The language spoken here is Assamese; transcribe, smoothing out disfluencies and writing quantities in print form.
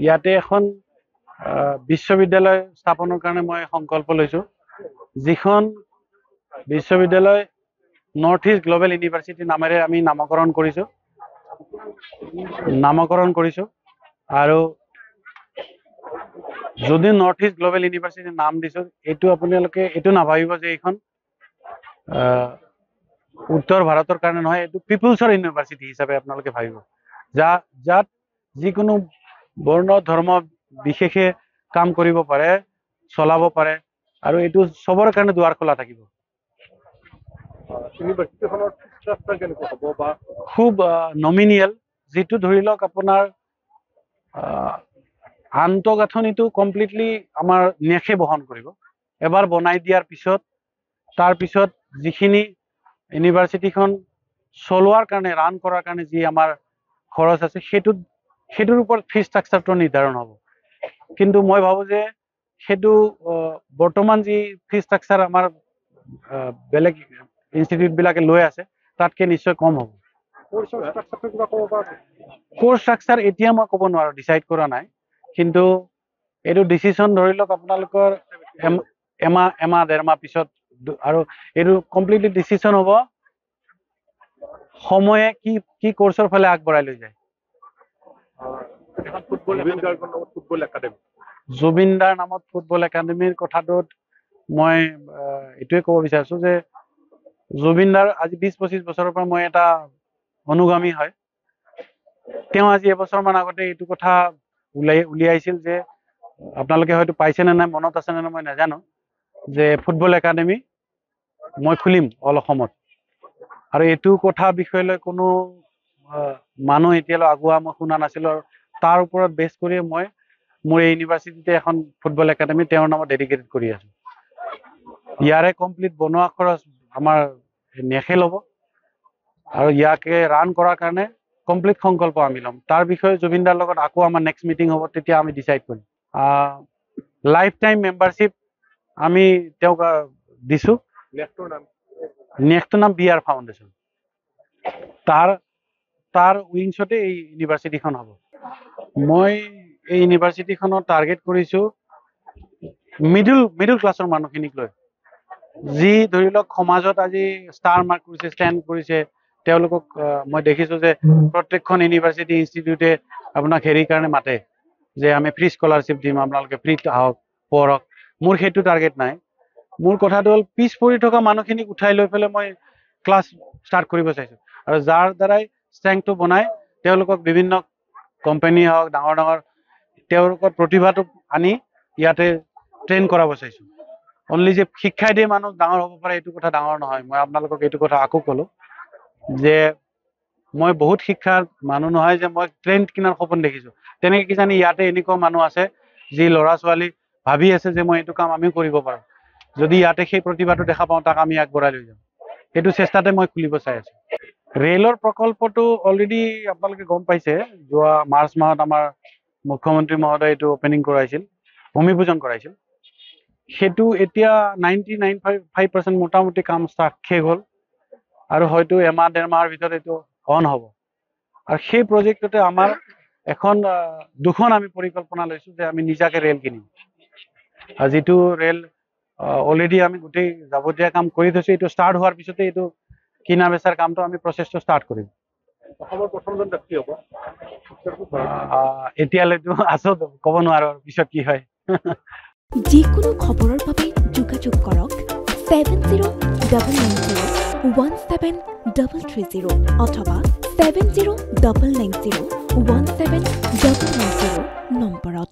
ইয়াতে এখন বিশ্ববিদ্যালয় স্থাপনৰ কাৰণে মই সংকল্প লৈছো যিখন বিশ্ববিদ্যালয় নৰ্থ ইষ্ট গ্লোবেল ইউনিভাৰ্চিটি নামেৰে আমি নামকৰণ কৰিছো আৰু যদি নৰ্থ ইষ্ট গ্লোবেল ইউনিভাৰ্চিটিৰ নাম দিছো এইটো আপোনালোকে এইটো নাভাবিব যে এইখন উত্তৰ ভাৰতৰ কাৰণে নহয় এইটো পিপলছৰ ইউনিভাৰ্চিটি হিচাপে আপোনালোকে ভাবিব যাত যিকোনো বৰ্ণ ধৰ্ম বিশেষে কাম কৰিব পাৰে চলাব পাৰে আৰু এইটো সবৰ কাৰণে দুৱাৰ খোলা থাকিব খুব নমিনিয়েল যেটো ধৰি লওক আপোনাৰ আন্তঃগাঁথনিটো কমপ্লিটলি আমাৰ নেখে বহন কৰিব এবাৰ বনাই দিয়াৰ পিছত তাৰ পিছত যিখিনি ইউনিভাৰ্চিটিখন চলোৱাৰ কাৰণে ৰান কৰাৰ কাৰণে যি আমাৰ খৰচ আছে সেইটোৰ ওপৰত ফি ষ্ট্ৰাকচাৰটো নিৰ্ধাৰণ হ'ব কিন্তু মই ভাবো যে সেইটো বৰ্তমান যি ফি ষ্ট্ৰাকচাৰ আমাৰ বেলেগ ইনষ্টিটিউট বিলাকে লৈ আছে তাতকে নিশ্চয় কম হ'ব কোৰ্স ষ্ট্ৰাকচাৰ এতিয়া মই ক'ব নোৱাৰো ডিসাইড কৰা নাই কিন্তু এইটো ডিসিশন ধৰি লওক আপোনালোকৰ এমাহ ডেৰমাহ পিছত আৰু এইটো কমপ্লিটলি ডিসিশন হ'ব সময়ে কি কোৰ্সৰ ফালে আগবঢ়াই লৈ যায় জুবিনদাৰ নামত ফুটবল একাডেমীৰ কথাটোত মই এটোৱে ক'ব বিচাৰিছো যে জুবিনদাৰ আজি 20-25 বছৰৰ পৰা মই এটা অনুগামী হয় তেওঁ আজি এবছৰ মান আগতে এইটো কথা উলিয়াইছিল যে আপোনালোকে হয়তো পাইছে নে নাই মনত আছে নে নাই মই নাজানো যে ফুটবল একাডেমী মই খুলিম অল অসমত আৰু এইটো কথা বিষয় লৈ কোনো মানুহ এতিয়ালৈ আগুৱা মই শুনা নাছিলো আৰু তাৰ ওপৰত বেছ কৰি মই মোৰ ইউনিভাৰ্চিটিতে এখন ফুটবল একাডেমী তেওঁৰ নামত ডেডিকেটেড কৰি আছো ইয়াৰে কমপ্লিট বনোৱা খৰচ আমাৰ নেখে ল'ব আৰু ইয়াকে ৰান কৰাৰ কাৰণে কমপ্লিট সংকল্প আমি ল'ম তাৰ বিষয়ে জুবিনদাৰ লগত আকৌ আমাৰ নেক্সট মিটিং হ'ব তেতিয়া আমি ডিসাইড কৰিম লাইফ টাইম মেম্বাৰশ্বিপ আমি তেওঁক দিছো নেক্সটৰ নাম বিআৰ ফাউণ্ডেশ্যন তাৰ উইংছতে এই ইউনিভাৰ্চিটিখন হ'ব মই এই ইউনিভাৰ্চিটিখনৰ টাৰ্গেট কৰিছো মিডল ক্লাছৰ মানুহখিনিক লৈ যি ধৰি লওক সমাজত আজি ষ্টাৰ মাৰ্ক কৰিছে ষ্টেণ্ড কৰিছে তেওঁলোকক মই দেখিছো যে প্ৰত্যেকখন ইউনিভাৰ্চিটি ইনষ্টিটিউটে আপোনাক হেৰি কাৰণে মাতে যে আমি ফ্ৰী স্কলাৰশ্বিপ দিম আপোনালোকে ফ্ৰীত আহক পঢ়ক মোৰ সেইটো টাৰ্গেট নাই মোৰ কথাটো হ'ল পিছ পৰি থকা মানুহখিনিক উঠাই লৈ পেলাই মই ক্লাছ ষ্টাৰ্ট কৰিব চাইছো আৰু যাৰ দ্বাৰাই ষ্ট্ৰেংথটো বনাই তেওঁলোকক বিভিন্ন কোম্পানী হওক ডাঙৰ তেওঁলোকৰ প্ৰতিভাটো আনি ইয়াতে ট্ৰেইন কৰাব চাইছো অনলি যে শিক্ষাই দিয়ে মানুহ ডাঙৰ হ'ব পাৰে এইটো কথা ডাঙৰ নহয় মই আপোনালোকক এইটো কথা আকৌ ক'লো যে মই বহুত শিক্ষাৰ মানুহ নহয় যে মই ট্ৰেইন কিনাৰ সপোন দেখিছো তেনেকে কিজানি ইয়াতে এনেকুৱা মানুহ আছে যি ল'ৰা ছোৱালী ভাবি আছে যে মই এইটো কাম আমিও কৰিব পাৰো যদি ইয়াতে সেই প্ৰতিভাটো দেখা পাওঁ তাক আমি আগবঢ়াই লৈ যাম এইটো চেষ্টাতে মই খুলিব চাই আছো ৰেলৰ প্ৰকল্পটো অলৰেডি আপোনালোকে গম পাইছে যোৱা মাৰ্চ মাহত আমাৰ মুখ্যমন্ত্ৰী মহোদয় এইটো অপেনিং কৰাইছিল ভূমি পূজন কৰাইছিল সেইটো এতিয়া 99.5% মোটামুটি কাম শেষ হ'ল আৰু হয়তো এমাহ ডেৰমাহৰ ভিতৰত এইটো অন হ'ব আৰু সেই প্ৰজেক্টতে আমাৰ দুখন আমি পৰিকল্পনা লৈছো যে আমি নিজাকে ৰেল কিনিম আৰু যিটো ৰেল অলৰেডি আমি গোটেই যাৱতীয় কাম কৰি থৈছো এইটো ষ্টাৰ্ট হোৱাৰ পিছতে এইটো কিনা বেচাৰ কামটো আমি প্ৰচেছটো ষ্টাৰ্ট কৰিম অসমৰ প্ৰথমজন ব্যক্তি হ'ব এতিয়ালৈতো আছো ক'ব নোৱাৰো পিছত কি হয় যিকোনো খবৰৰ বাবে যোগাযোগ কৰক 7099017330 অথবা 70990173